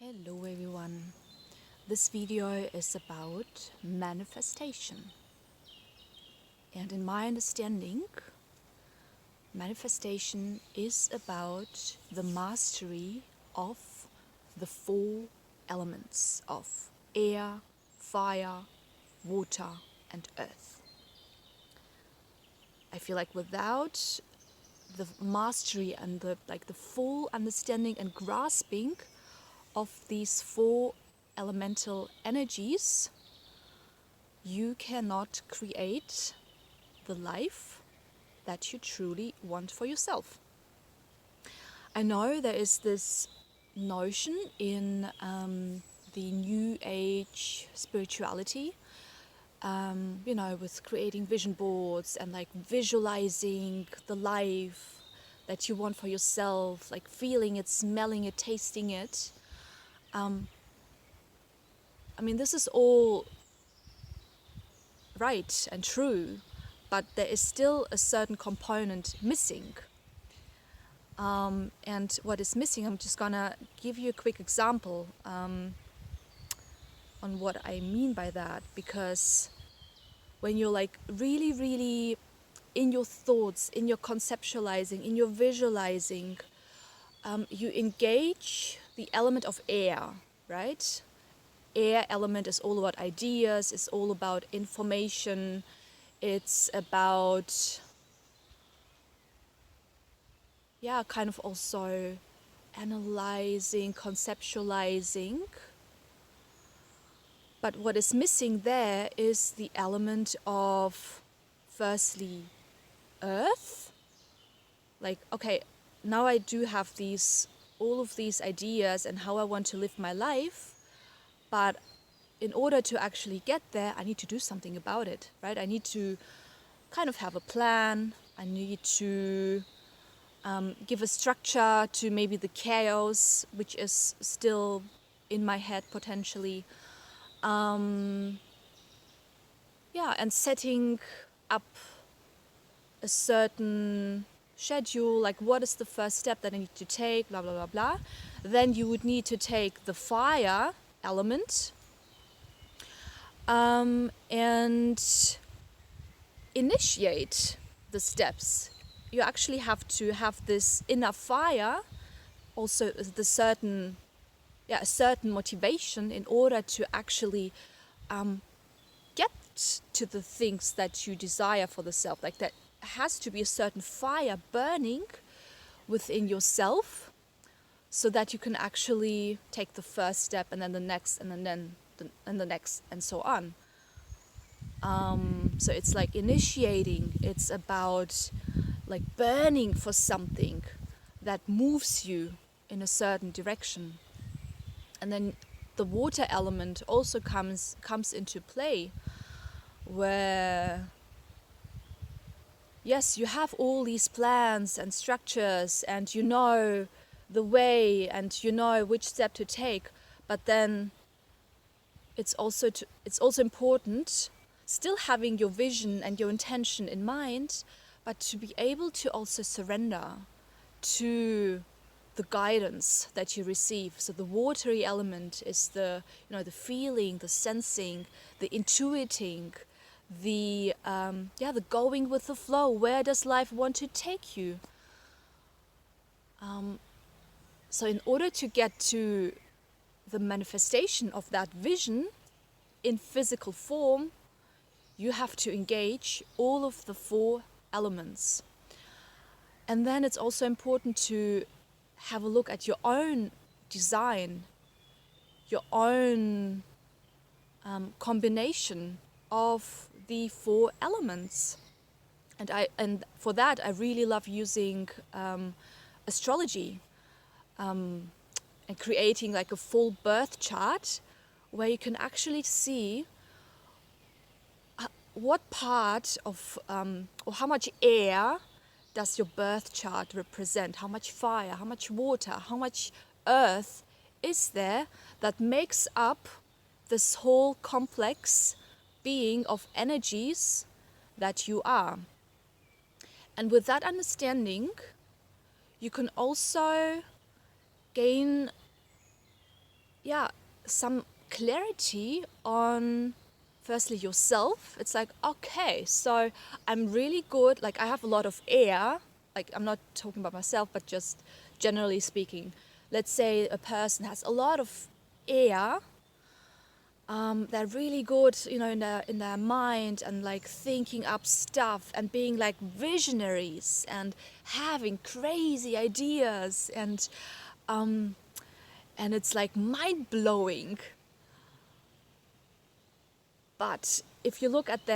Hello everyone. This video is about manifestation. And in my understanding, manifestation is about the mastery of the four elements of air, fire, water, and earth. I feel like without the mastery and the full understanding and grasping of these four elemental energies, you cannot create the life that you truly want for yourself. I know there is this notion in the New Age spirituality, with creating vision boards and like visualizing the life that you want for yourself, like feeling it, smelling it, tasting it. This is all right and true, but there is still a certain component missing. And what is missing, I'm just gonna give you a quick example on what I mean by that, because when you're like really, really in your thoughts, in your conceptualizing, in your visualizing, you engage the element of air, right? Air element is all about ideas, it's all about information, it's about, kind of also analyzing, conceptualizing. But what is missing there is the element of, firstly, earth. Like, okay, now I do have all of these ideas and how I want to live my life, but in order to actually get there, I need to do something about it, right? I need to kind of have a plan. I need to give a structure to maybe the chaos, which is still in my head potentially. And setting up a certain schedule, like what is the first step that I need to take, blah, blah, blah, blah. Then you would need to take the fire element and initiate the steps. You actually have to have this inner fire, also a certain motivation in order to actually get to the things that you desire for the self. Like, there has to be a certain fire burning within yourself so that you can actually take the first step, and then the next, and then the next, and so on. So it's like initiating, it's about like burning for something that moves you in a certain direction. And then the water element also comes into play, where yes, you have all these plans and structures, and you know the way, and you know which step to take, but then it's also important, still having your vision and your intention in mind, but to be able to also surrender to the guidance that you receive. So the watery element is the feeling, the sensing, the intuiting, the going with the flow. Where does life want to take you? So in order to get to the manifestation of that vision in physical form, you have to engage all of the four elements. And then it's also important to have a look at your own design, your own combination of the four elements. And for that, I really love using astrology and creating like a full birth chart where you can actually see what part of or how much air does your birth chart represent, how much fire, how much water, how much earth is there that makes up this whole complex being of energies that you are. And with that understanding, you can also gain some clarity on firstly yourself. It's like, okay, so I'm really good, like I have a lot of air, like I'm not talking about myself, but just generally speaking. Let's say a person has a lot of air, they're really good, in their mind and like thinking up stuff and being like visionaries and having crazy ideas and it's like mind blowing. But if you look at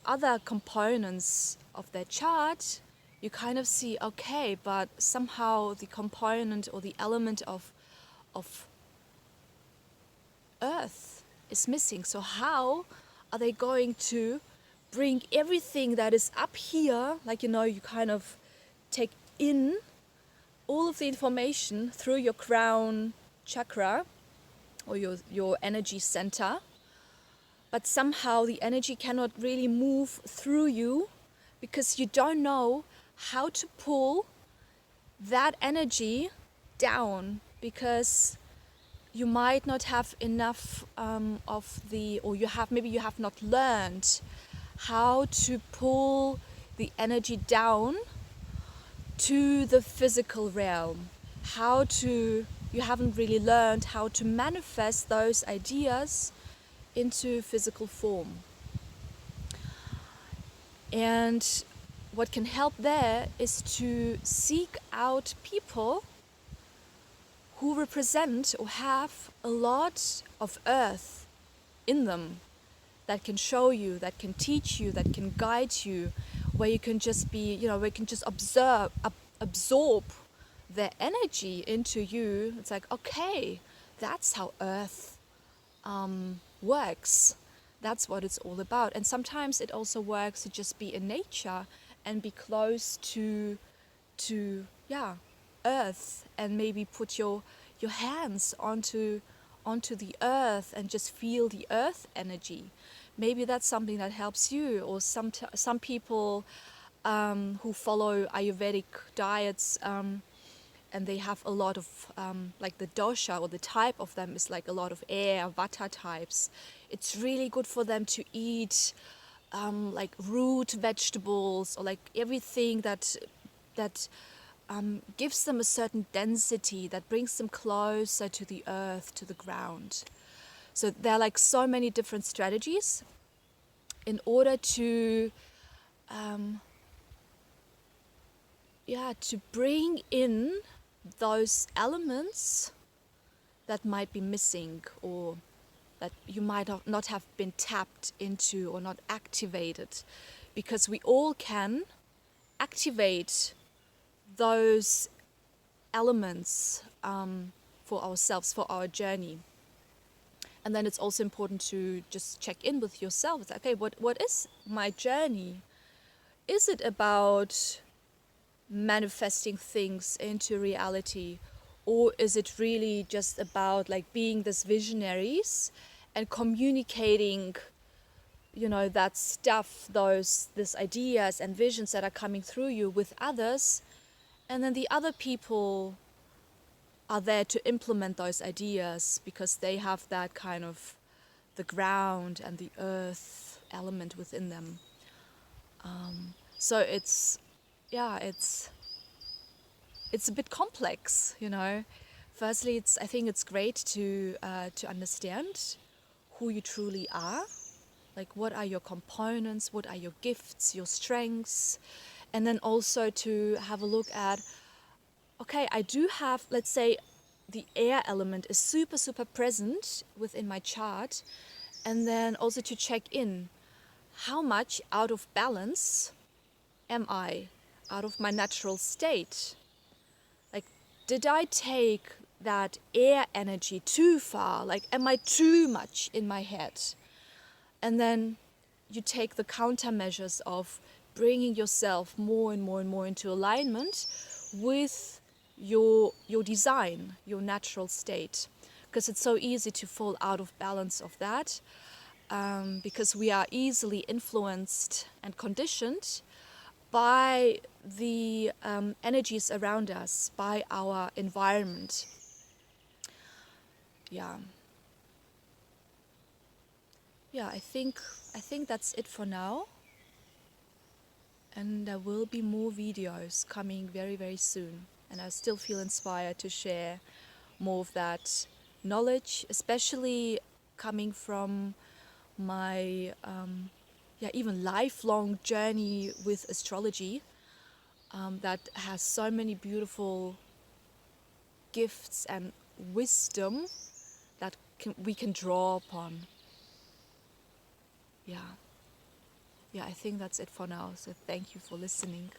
other components of their chart, you kind of see, okay, but somehow the component or the element of earth is missing. So how are they going to bring everything that is up here, like, you kind of take in all of the information through your crown chakra or your energy center, but somehow the energy cannot really move through you because you don't know how to pull that energy down, because you might not have enough or maybe you have not learned how to pull the energy down to the physical realm. You haven't really learned how to manifest those ideas into physical form. And what can help there is to seek out people who represent or have a lot of earth in them, that can show you, that can teach you, that can guide you, where you can just be, where you can just absorb their energy into you. It's like, okay, that's how earth works. That's what it's all about. And sometimes it also works to just be in nature and be close to earth, and maybe put your hands onto the earth and just feel the earth energy. Maybe that's something that helps you. Or some people who follow Ayurvedic diets, and they have a lot of like the dosha or the type of them is like a lot of air, vata types. It's really good for them to eat like root vegetables, or like everything that gives them a certain density, that brings them closer to the earth, to the ground. So there are like so many different strategies in order to to bring in those elements that might be missing, or that you might not have been tapped into or not activated, because we all can activate those elements for ourselves, for our journey. And then it's also important to just check in with yourself. It's like, okay, what is my journey? Is it about manifesting things into reality, or is it really just about like being this visionaries and communicating, that stuff, these ideas and visions that are coming through you with others, and then the other people are there to implement those ideas because they have that kind of the ground and the earth element within them. So it's a bit complex, Firstly, I think it's great to understand who you truly are, like what are your components, what are your gifts, your strengths, and then also to have a look at, okay, I do have, let's say, the air element is super, super present within my chart, and then also to check in, how much out of balance am I, out of my natural state? Like, did I take that air energy too far? Like, am I too much in my head? And then you take the countermeasures of bringing yourself more and more and more into alignment with your design, your natural state. Because it's so easy to fall out of balance of that, because we are easily influenced and conditioned by the energies around us, by our environment. Yeah. yeah, I think that's it for now. And there will be more videos coming very, very soon. And I still feel inspired to share more of that knowledge, especially coming from my yeah, even lifelong journey with astrology, that has so many beautiful gifts and wisdom that we can draw upon. Yeah, yeah, I think that's it for now. So thank you for listening.